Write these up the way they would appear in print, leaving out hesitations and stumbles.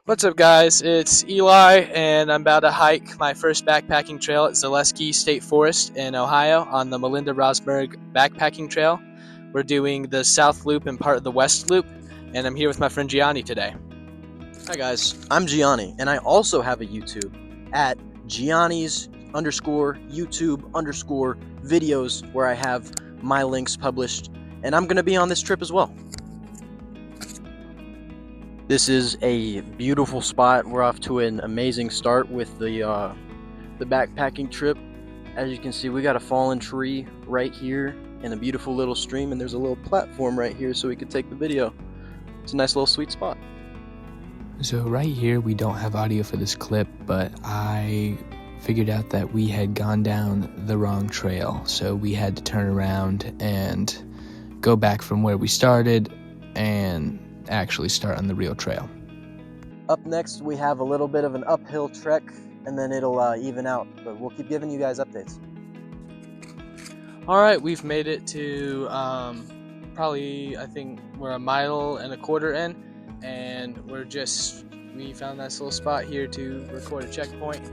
What's up, guys? It's Eli, and I'm about to hike my first backpacking trail at Zaleski State Forest in Ohio on the Melinda Rosberg Backpacking Trail. We're doing the South Loop and part of the West Loop, and I'm here with my friend Gianni today. Hi guys, I'm Gianni, and I also have a YouTube at Gianni's underscore YouTube underscore videos where I have my links published, and I'm gonna be on this trip as well. This is a beautiful spot. We're off to an amazing start with the backpacking trip. As you can see, we got a fallen tree right here and a beautiful little stream, and there's a little platform right here so we could take the video. It's a nice little sweet spot. So right here we don't have audio for this clip, but I figured out that we had gone down the wrong trail, so we had to turn around and go back from where we started and actually start on the real trail. Up next we have a little bit of an uphill trek, and then it'll even out, but we'll keep giving you guys updates. Alright, we've made it to probably, I think we're 1.25 miles in, and we found this little spot here to record a checkpoint.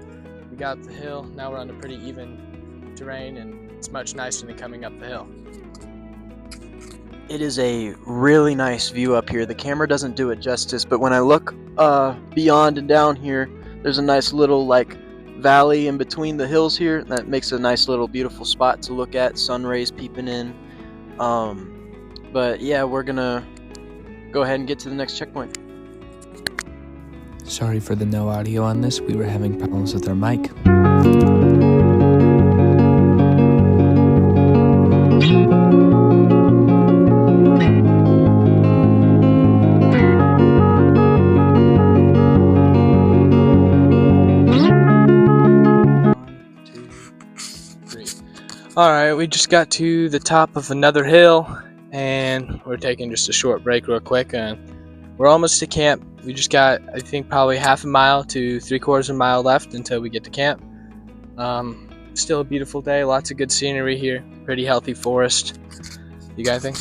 We got up the hill. Now we're on a pretty even terrain, and it's much nicer than coming up the hill. It is a really nice view up here. The camera doesn't do it justice, but when I look beyond and down here, there's a nice little valley in between the hills here that makes a nice little beautiful spot to look at, sun rays peeping in. But yeah, we're gonna go ahead and get to the next checkpoint. Sorry for the no audio on this. We were having problems with our mic. Alright, we just got to the top of another hill, and we're taking just a short break real quick, and we're almost to camp. We just got, I think, probably 1/2 mile to 3/4 mile left until we get to camp. Still a beautiful day, lots of good scenery here, pretty healthy forest. You guys think?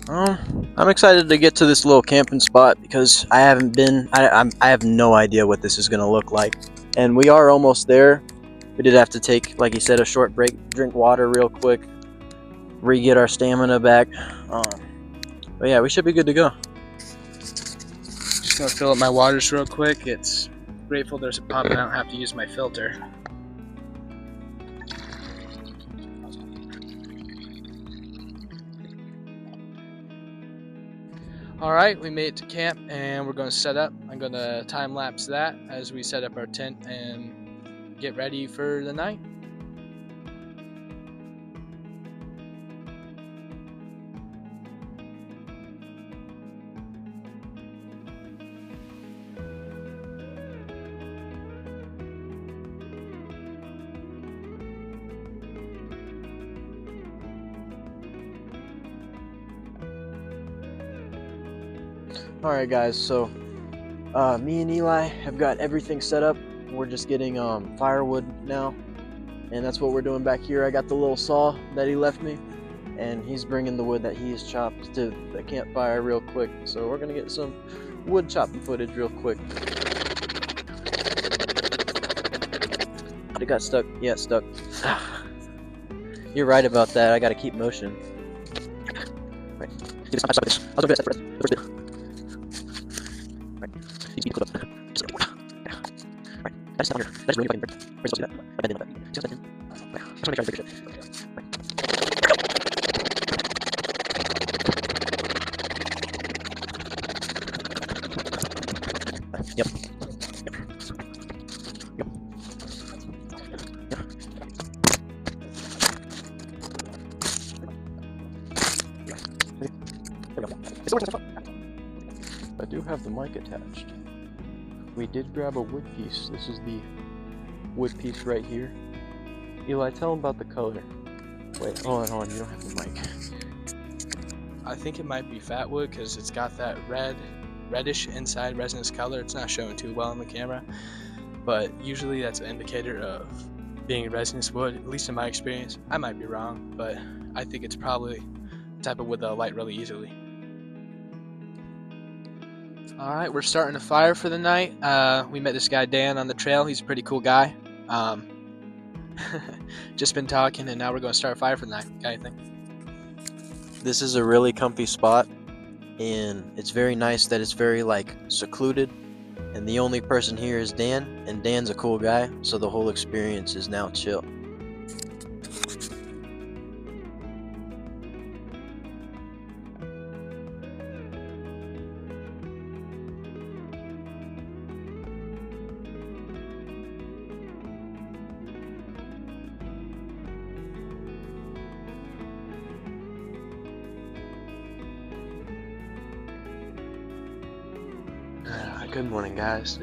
I'm excited to get to this little camping spot because I haven't been. I have no idea what this is gonna look like, and we are almost there. We did have to take, like he said, a short break, drink water real quick, re-get our stamina back. But yeah, we should be good to go. Just gonna fill up my waters real quick. It's grateful there's a pump and I don't have to use my filter. Alright, we made it to camp and we're going to set up. I'm going to time lapse that as we set up our tent and get ready for the night. Alright guys, so me and Eli have got everything set up. We're just getting firewood now, and that's what we're doing back here. I got the little saw that he left me, and he's bringing the wood that he's chopped to the campfire real quick. So we're gonna get some wood chopping footage real quick. It got stuck. Yeah, it's stuck. You're right about that. I gotta keep motion. Right. I'll do this. Right. You clip up. Right. That's down here. That's really fucking weird. Where's that? I bend in that. See what's that in? Right. I just want to make sure I figure it. Right. Yep. I do have the mic attached. We did grab a wood piece. This is the wood piece right here. Eli, tell him about the color. Wait, hold on, you don't have the mic. I think it might be fat wood because it's got that reddish inside resinous color. It's not showing too well on the camera, but usually that's an indicator of being a resinous wood, at least in my experience. I might be wrong, but I think it's probably the type of wood that'll light really easily. All right, we're starting a fire for the night. We met this guy Dan on the trail. He's a pretty cool guy. Just been talking, and now we're going to start a fire for the night. Got anything? This is a really comfy spot, and it's very nice that it's very like secluded, and the only person here is Dan, and Dan's a cool guy, so the whole experience is now chill. Good morning, guys.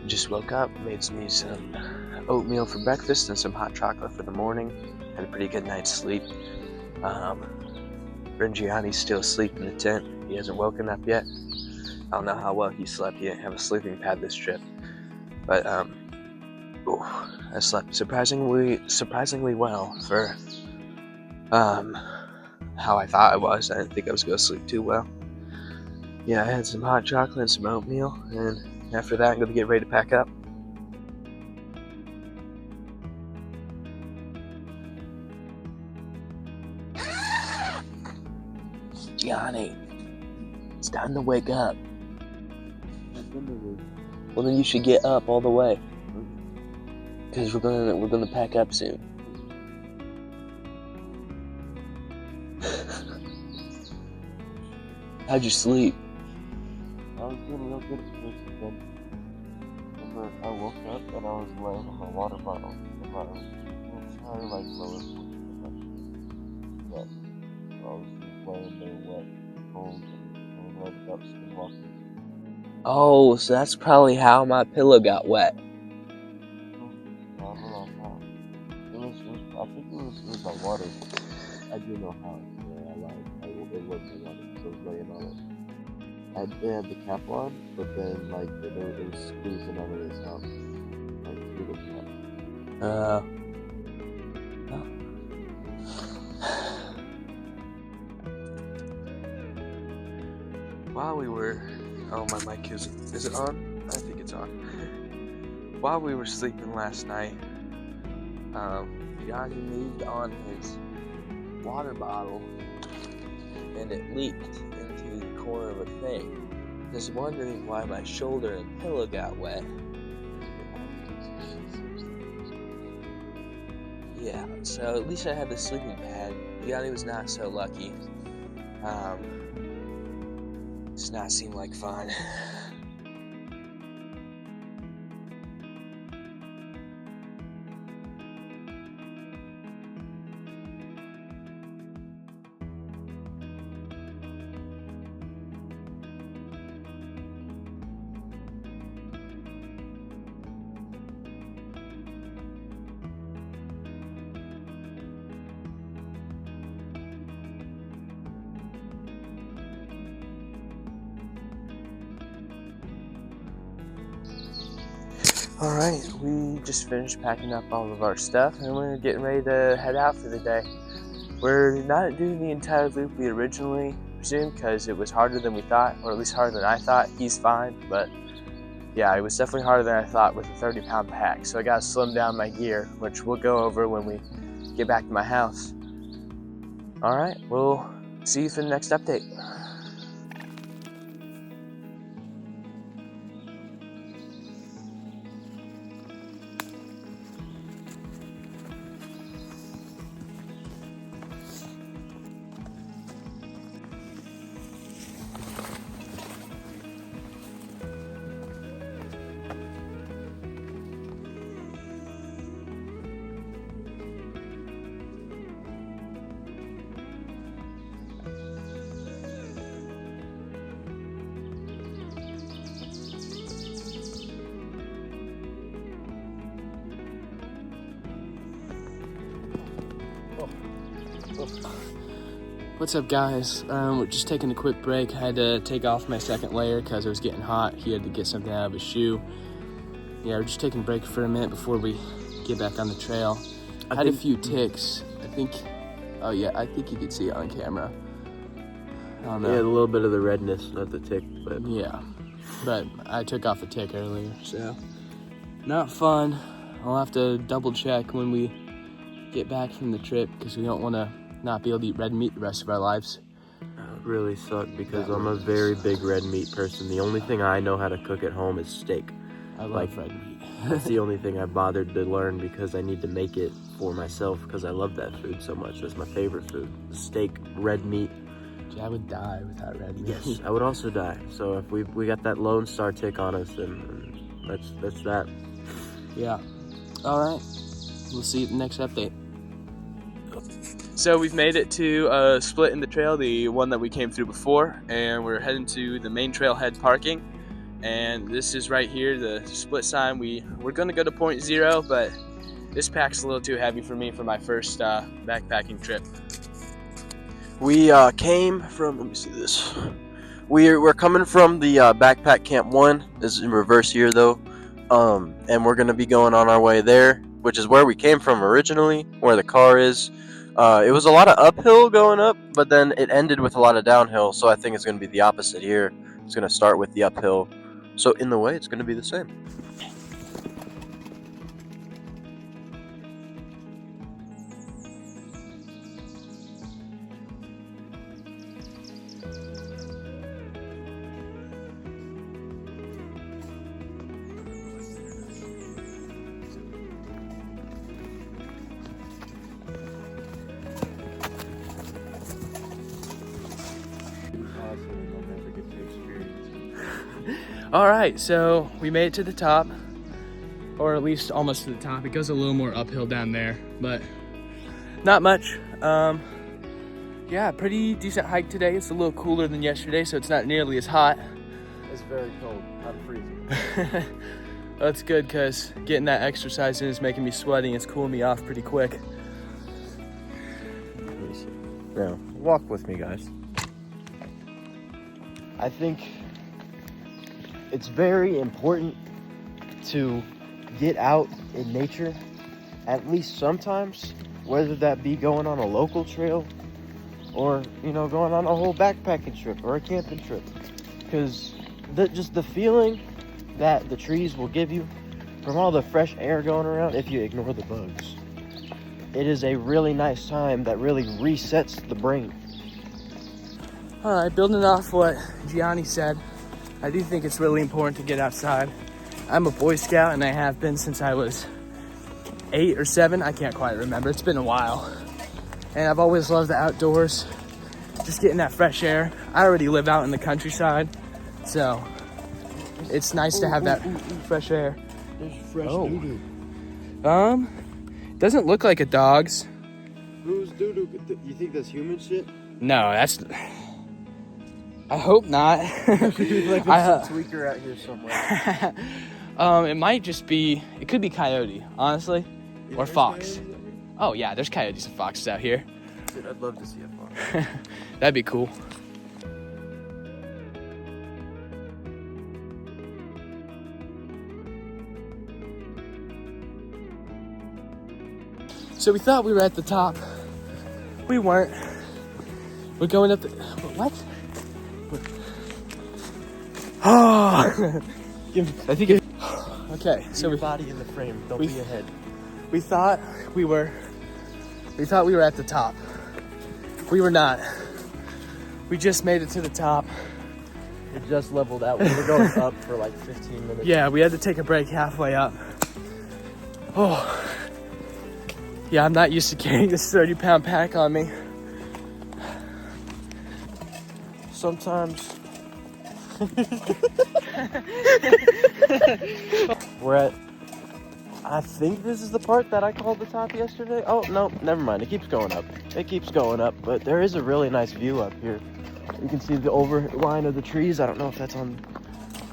Just woke up, made me some oatmeal for breakfast and some hot chocolate for the morning. Had a pretty good night's sleep. Rengiani's still asleep in the tent. He hasn't woken up yet. I don't know how well he slept. He didn't have a sleeping pad this trip, but I slept surprisingly well for how I thought I was. I didn't think I was going to sleep too well. Yeah, I had some hot chocolate and some oatmeal, and after that I'm going to get ready to pack up. Johnny, it's time to wake up. Well, then you should get up all the way, because we're gonna pack up soon. How'd you sleep? I was doing real good at first, but then remember I woke up and I was laying on my water bottle and my entire like lower portion of my chest. I was just laying there wet, cold, and I ended up skinwalking. Oh, so that's probably how my pillow got wet. I think it was my water. I do know how. Yeah, I lied. It wasn't my water because I was laying on it. It had the cap on, but then like it was squeezing out of his house, like through the cap. While we were, my mic is it on? I think it's on. While we were sleeping last night, Johnny moved on his water bottle, and it leaked into the corner of a thing. Just wondering why my shoulder and pillow got wet. Yeah, so at least I have the sleeping pad. Johnny was not so lucky. Does not seem like fun. Alright, we just finished packing up all of our stuff and we're getting ready to head out for the day. We're not doing the entire loop we originally presumed because it was harder than we thought, or at least harder than I thought. He's fine, but yeah, it was definitely harder than I thought with a 30-pound pack. So I gotta slim down my gear, which we'll go over when we get back to my house. Alright, we'll see you for the next update. What's up, guys? We're just taking a quick break. I had to take off my second layer because it was getting hot. He had to get something out of his shoe. Yeah, we're just taking a break for a minute before we get back on the trail. I had a few ticks. I think you could see it on camera. I don't Yeah, know. a little bit of the redness, not the tick, but Yeah, but I took off a tick earlier, so not fun. I'll have to double check when we get back from the trip because we don't want to not be able to eat red meat the rest of our lives. it really sucked because That I'm a really very sucks. big red meat person. The only thing I know how to cook at home is steak. I love Like, red meat. That's the only thing I bothered to learn because I need to make it for myself because I love that food so much. That's my favorite food. Steak, red meat. I would die without red meat. Yes, I would also die. So if we got that Lone Star tick on us, then that's that. Yeah. All right. We'll see you at the next update. So we've made it to a split in the trail, the one that we came through before, and we're heading to the main trailhead parking. And this is right here, the split sign. We're gonna go to point 0, but this pack's a little too heavy for me for my first backpacking trip. We came from. Let me see this. We're coming from the backpack camp 1. This is in reverse here though, and we're gonna be going on our way there, which is where we came from originally, where the car is. It was a lot of uphill going up, but then it ended with a lot of downhill. So I think it's gonna be the opposite here. It's gonna start with the uphill. So in the way, it's gonna be the same. All right, so we made it to the top, or at least almost to the top. It goes a little more uphill down there, but not much. Yeah, pretty decent hike today. It's a little cooler than yesterday, so it's not nearly as hot. It's very cold. I'm freezing. That's good because getting that exercise in is making me sweaty. It's cooling me off pretty quick. Now, walk with me, guys. I think it's very important to get out in nature at least sometimes, whether that be going on a local trail or, going on a whole backpacking trip or a camping trip. Because just the feeling that the trees will give you from all the fresh air going around, if you ignore the bugs, it is a really nice time that really resets the brain. All right, building off what Gianni said, I do think it's really important to get outside. I'm a Boy Scout, and I have been since I was 8 or 7. I can't quite remember. It's been a while. And I've always loved the outdoors, just getting that fresh air. I already live out in the countryside, so it's nice to have that fresh air. There's fresh Oh. doo-doo. Doesn't look like a dog's. Who's doo-doo? You think that's human shit? No, that's... I hope not. Like there's I, some tweaker out here somewhere. it might just be, it could be coyote, honestly, or fox. Oh yeah, there's coyotes and foxes out here. Dude, I'd love to see a fox. That'd be cool. So we thought we were at the top. We weren't. We're going up the, what? Oh, I think it, okay, so Your we body in the frame. Don't we- be ahead. We thought we were at the top. We were not. We just made it to the top. It just leveled out. We were going up for like 15 minutes. Yeah, we had to take a break halfway up. Oh. Yeah, I'm not used to carrying this 30-pound pack on me. Sometimes. We're at. I think this is the part that I called the top yesterday. Oh, no, never mind. It keeps going up. It keeps going up, but there is a really nice view up here. You can see the overline of the trees. I don't know if that's on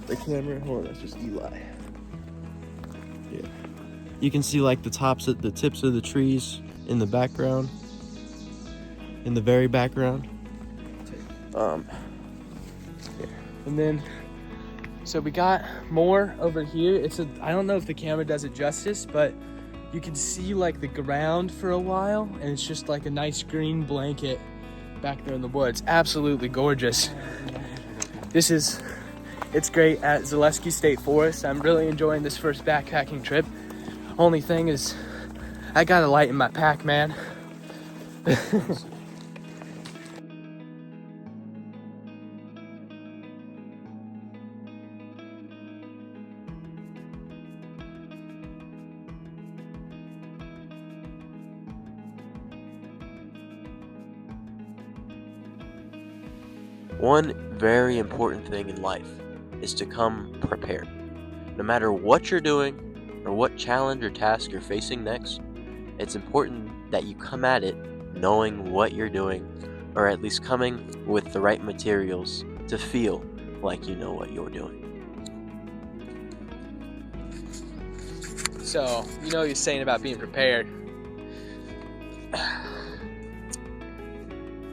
the camera. Hold on, that's just Eli. Yeah. You can see like the tips of the trees in the background. In the very background. And then, so we got more over here. I don't know if the camera does it justice, but you can see like the ground for a while, and it's just like a nice green blanket back there in the woods. Absolutely gorgeous. It's great at Zaleski State Forest. I'm really enjoying this first backpacking trip. Only thing is, I got a light in my pack, man. One very important thing in life is to come prepared. No matter what you're doing or what challenge or task you're facing next, it's important that you come at it knowing what you're doing, or at least coming with the right materials to feel like you know what you're doing. So, you know what you're saying about being prepared.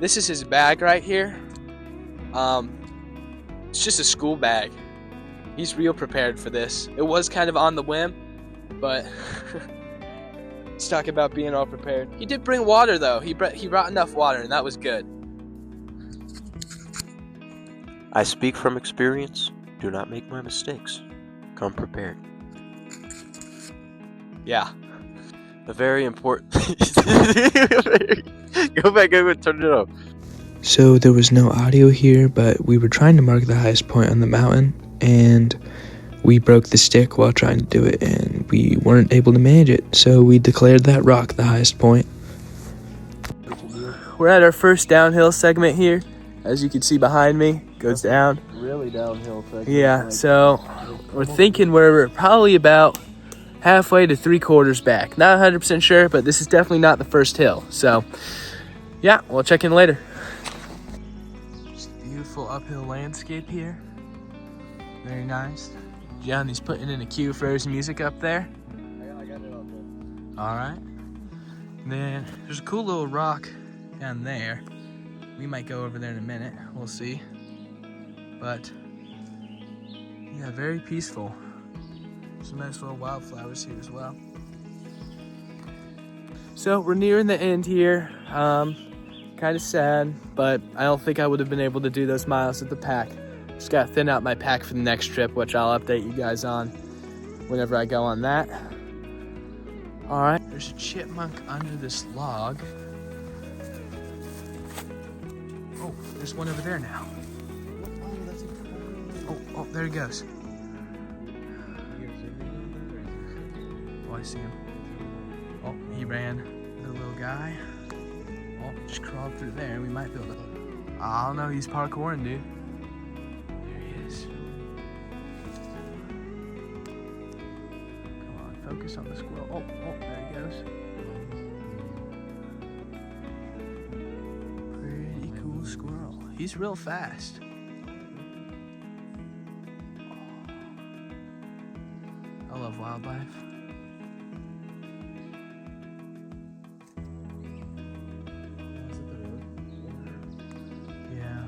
This is his bag right here. It's just a school bag. He's real prepared for this. It was kind of on the whim, but let's talk about being all prepared. He did bring water though. He brought enough water, and that was good. I speak from experience. Do not make my mistakes. Come prepared. Yeah. A very important. Go back over and turn it up. So there was no audio here, but we were trying to mark the highest point on the mountain, and we broke the stick while trying to do it, and we weren't able to manage it, so we declared that rock the highest point. We're at our first downhill segment here. As you can see behind me, goes down. Really downhill segment. Yeah, so we're thinking we're probably about halfway to 3/4 back. Not 100% sure, but this is definitely not the first hill. So, yeah, we'll check in later. Just a beautiful uphill landscape here. Very nice. Johnny's putting in a cue for his music up there. I got it on there. All right. And then there's a cool little rock down there. We might go over there in a minute. We'll see. But, yeah, very peaceful. Some nice little wildflowers here as well. So we're nearing the end here. Kind of sad, but I don't think I would have been able to do those miles with the pack. Just gotta thin out my pack for the next trip, which I'll update you guys on whenever I go on that. All right, there's a chipmunk under this log. Oh, there's one over there now. Oh, there he goes. Oh, I see him. Oh, he ran. The little guy. Oh, just crawled through there. We might be able to. I don't know. He's parkouring, dude. There he is. Come on, focus on the squirrel. Oh, there he goes. Pretty cool squirrel. He's real fast. I love wildlife. Yeah,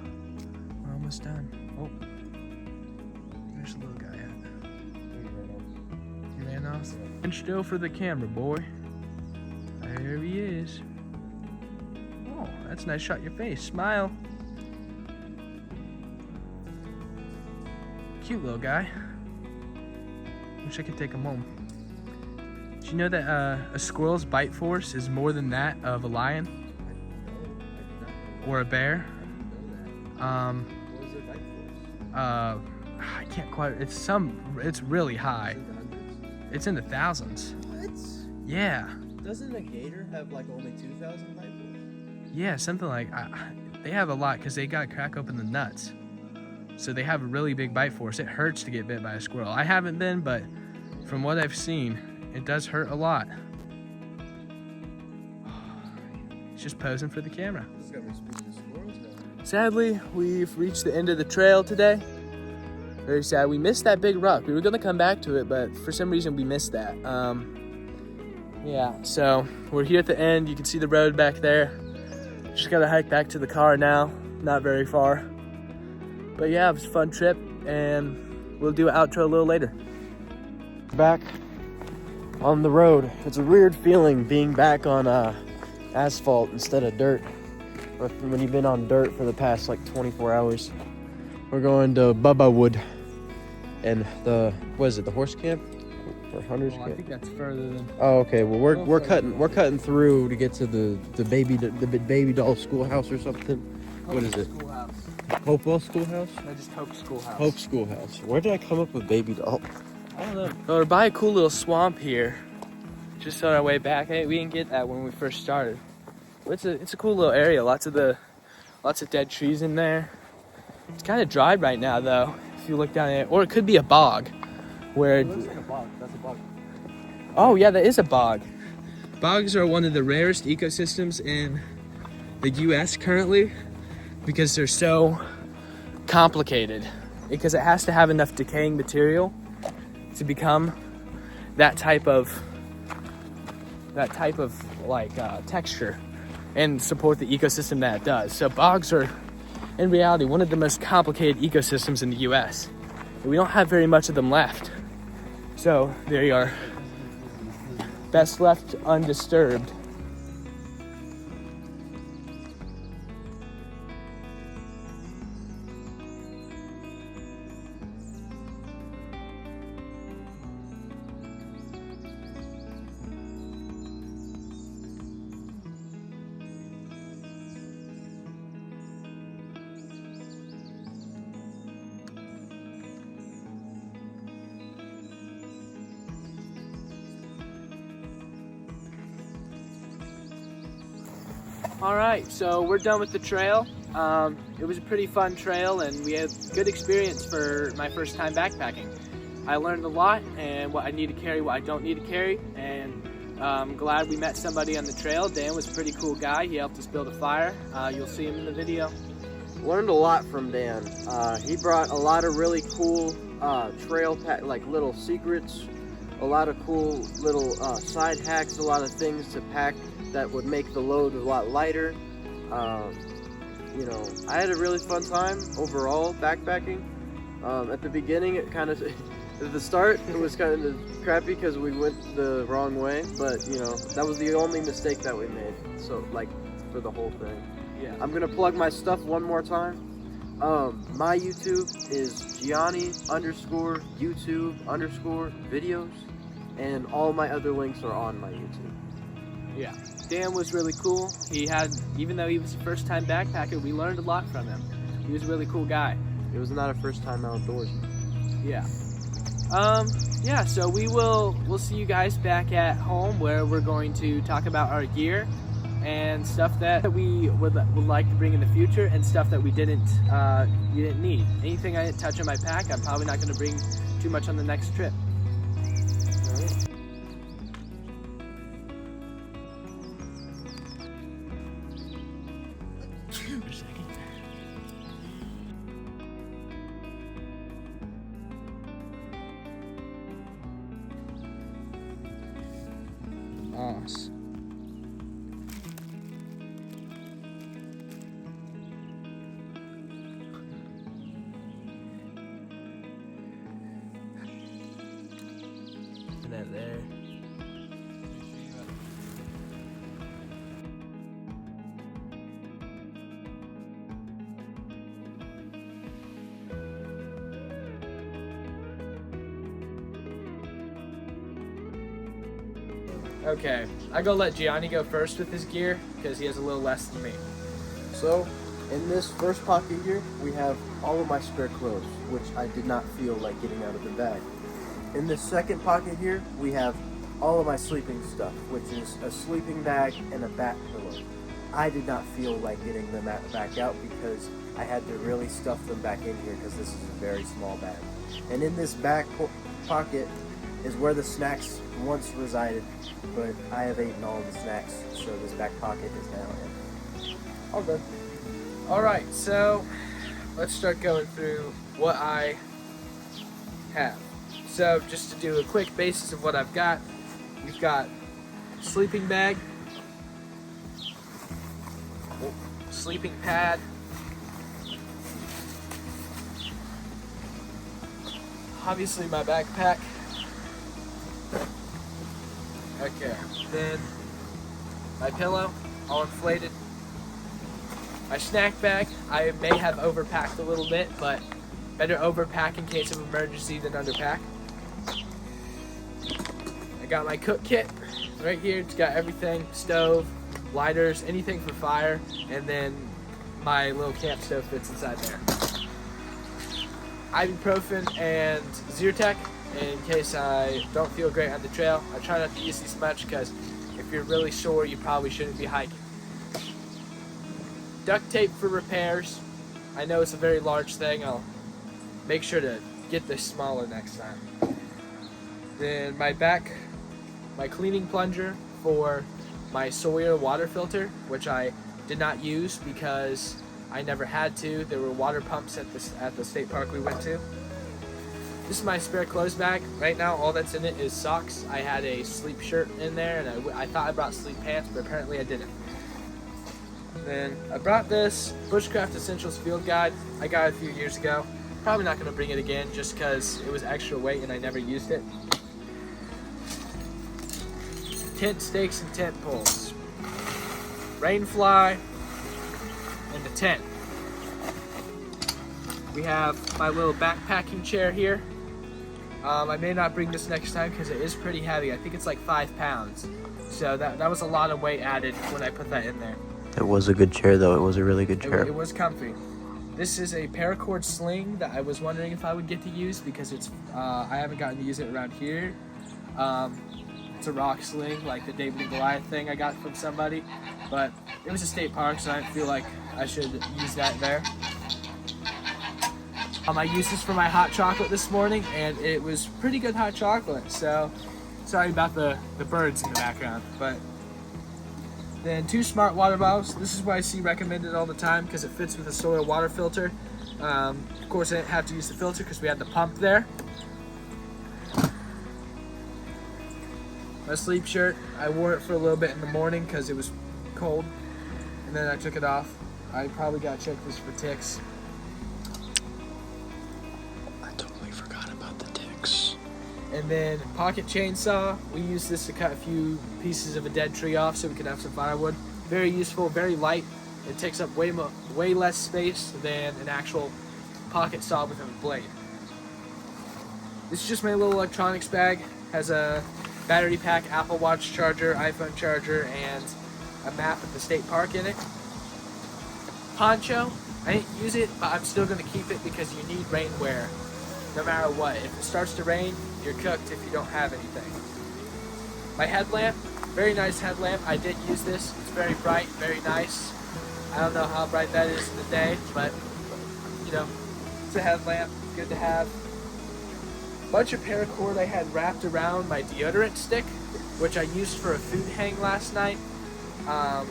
we're almost done. Oh, there's the little guy at. He ran off. And still for the camera, boy. There he is. Oh, that's a nice shot in your face. Smile. Cute little guy. Wish I could take him home. Did you know that a squirrel's bite force is more than that of a lion? Or a bear? What was their bite force? I can't quite, it's really high. It's in the thousands. What? Yeah. Doesn't a gator have like only 2,000 bite force? Yeah, something like, they have a lot because they gotta crack open the nuts. So they have a really big bite force. It hurts to get bit by a squirrel. I haven't been, but from what I've seen, it does hurt a lot. It's just posing for the camera. Sadly, we've reached the end of the trail today. Very sad. We missed that big rock. We were gonna come back to it, but for some reason we missed that. Yeah, so we're here at the end. You can see the road back there. Just gotta hike back to the car now. Not very far. But yeah, it was a fun trip, and we'll do an outro a little later. Back on the road. It's a weird feeling being back on asphalt instead of dirt. or when you've been on dirt for the past like 24 hours. We're going to Bubba Wood and the horse camp or hunters Well, I camp? think that's further than. Oh, okay. Well, we're cutting through to get to the baby doll schoolhouse or something. What is it? Schoolhouse. Hopewell Schoolhouse? No, just Hope Schoolhouse. Hope Schoolhouse. Where did I come up with baby doll? I don't know. Well, we're by a cool little swamp here, just on our way back. Hey, we didn't get that when we first started. But it's a cool little area. Lots of dead trees in there. It's kind of dry right now, though. If you look down there, or it could be a bog, where. It looks like a bog. That's a bog. Oh yeah, that is a bog. Bogs are one of the rarest ecosystems in the U.S. currently because they're so complicated. Because it has to have enough decaying material to become that type of like texture and support the ecosystem that it does. So bogs are, in reality, one of the most complicated ecosystems in the U.S. And we don't have very much of them left. So they are best left undisturbed. All right, so we're done with the trail. It was a pretty fun trail and we had good experience for my first time backpacking. I learned a lot and what I need to carry, what I don't need to carry, and I'm glad we met somebody on the trail. Dan was a pretty cool guy. He helped us build a fire. You'll see him in the video. Learned a lot from Dan. He brought a lot of really cool trail like little secrets, a lot of cool little side hacks, a lot of things to pack that would make the load a lot lighter. You know, I had a really fun time overall backpacking. At the beginning, it kind of, at the start, it was kind of crappy because we went the wrong way, but you know, that was the only mistake that we made. So, like, for the whole thing. Yeah. I'm gonna plug my stuff one more time. My YouTube is Gianni_YouTube_videos, and all my other links are on my YouTube. Yeah. Dan was really cool. Even though he was a first time backpacker, we learned a lot from him. He was a really cool guy. It was not a first time outdoors. Yeah. Yeah, so we'll see you guys back at home where we're going to talk about our gear and stuff that we would like to bring in the future and stuff that we didn't need. Anything I didn't touch on my pack, I'm probably not going to bring too much on the next trip. All right. Awesome. And then there. Okay, I go let Gianni go first with his gear because he has a little less than me. So, in this first pocket here, we have all of my spare clothes, which I did not feel like getting out of the bag. In this second pocket here, we have all of my sleeping stuff, which is a sleeping bag and a back pillow. I did not feel like getting them back out because I had to really stuff them back in here because this is a very small bag. And in this back pocket is where the snacks once resided, but I have eaten all the snacks, so this back pocket is now empty. All done. Alright, so let's start going through what I have. So just to do a quick basis of what I've got, we've got sleeping bag, sleeping pad, obviously my backpack. Okay, then my pillow, all inflated. My snack bag, I may have overpacked a little bit, but better overpack in case of emergency than underpack. I got my cook kit right here. It's got everything: stove, lighters, anything for fire, and then my little camp stove fits inside there. Ibuprofen and Zyrtec in case I don't feel great on the trail. I try not to use these much because if you're really sore, you probably shouldn't be hiking. Duct tape for repairs. I know it's a very large thing. I'll make sure to get this smaller next time. Then my cleaning plunger for my Sawyer water filter, which I did not use because I never had to. There were water pumps at the state park we went to. This is my spare clothes bag. Right now, all that's in it is socks. I had a sleep shirt in there, and I thought I brought sleep pants, but apparently I didn't. Then I brought this Bushcraft Essentials Field Guide. I got it a few years ago. Probably not going to bring it again just because it was extra weight and I never used it. Tent stakes and tent poles. Rain fly and the tent. We have my little backpacking chair here. I may not bring this next time because it is pretty heavy. I think it's like 5 pounds. So that was a lot of weight added when I put that in there. It was a good chair, though. It was a really good chair. It was comfy. This is a paracord sling that I was wondering if I would get to use because it's I haven't gotten to use it around here. It's a rock sling, like the David and Goliath thing I got from somebody. But it was a state park, so I feel like I should use that there. I used this for my hot chocolate this morning, and it was pretty good hot chocolate. So sorry about the birds in the background. But then 2 smart water bottles. This is what I see recommended all the time because it fits with a Sawyer water filter. Of course, I didn't have to use the filter because we had the pump there. My sleep shirt. I wore it for a little bit in the morning because it was cold, and then I took it off. I probably got to check this for ticks. I totally forgot about the ticks. And then pocket chainsaw. We use this to cut a few pieces of a dead tree off so we can have some firewood. Very useful, very light. It takes up way less space than an actual pocket saw with a blade. This is just my little electronics bag. Has a battery pack, Apple Watch charger, iPhone charger, and a map of the state park in it. Poncho. I didn't use it, but I'm still going to keep it because you need rain wear no matter what. If it starts to rain, you're cooked if you don't have anything. My headlamp, very nice headlamp. I did use this. It's very bright, very nice. I don't know how bright that is in the day, but you know, it's a headlamp. Good to have. Bunch of paracord I had wrapped around my deodorant stick, which I used for a food hang last night. I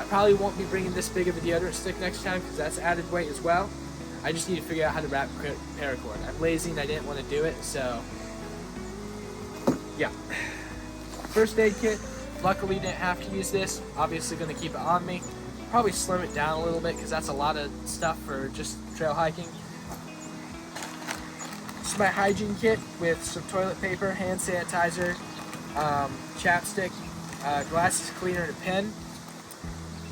probably won't be bringing this big of a deodorant stick next time because that's added weight as well. I just need to figure out how to wrap paracord. I'm lazy and I didn't want to do it, so yeah. First aid kit. Luckily didn't have to use this. Obviously going to keep it on me. Probably slim it down a little bit because that's a lot of stuff for just trail hiking. This is my hygiene kit with some toilet paper, hand sanitizer, chapstick, glasses cleaner, and a pen.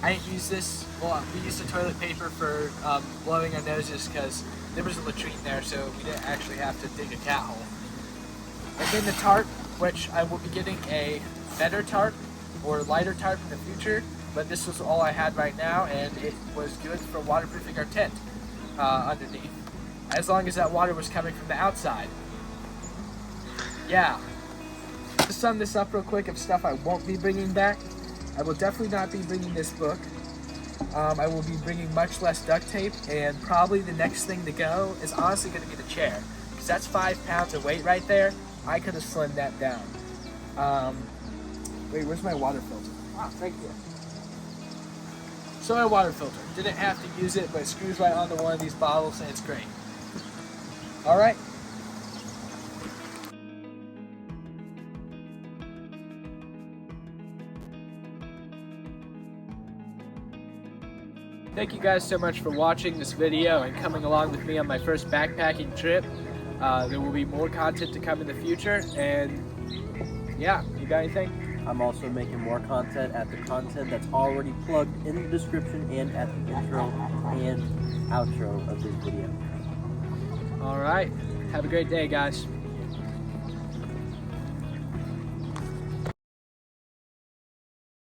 I didn't use this. Well, we used the toilet paper for blowing our noses because there was a latrine there, so we didn't actually have to dig a cat hole. And then the tarp, which I will be getting a better tarp or lighter tarp in the future, but this was all I had right now, and it was good for waterproofing our tent underneath, as long as that water was coming from the outside. Yeah. To sum this up real quick of stuff I won't be bringing back, I will definitely not be bringing this book. I will be bringing much less duct tape, and probably the next thing to go is honestly going to be the chair, because that's 5 pounds of weight right there. I could have slimmed that down. Wait, where's my water filter? Ah, right here. So my water filter. Didn't have to use it, but it screws right onto one of these bottles, and it's great. All right. Thank you guys so much for watching this video and coming along with me on my first backpacking trip. There will be more content to come in the future, and yeah, you got anything? I'm also making more content at the content that's already plugged in the description and at the intro and outro of this video. All right. Have a great day, guys.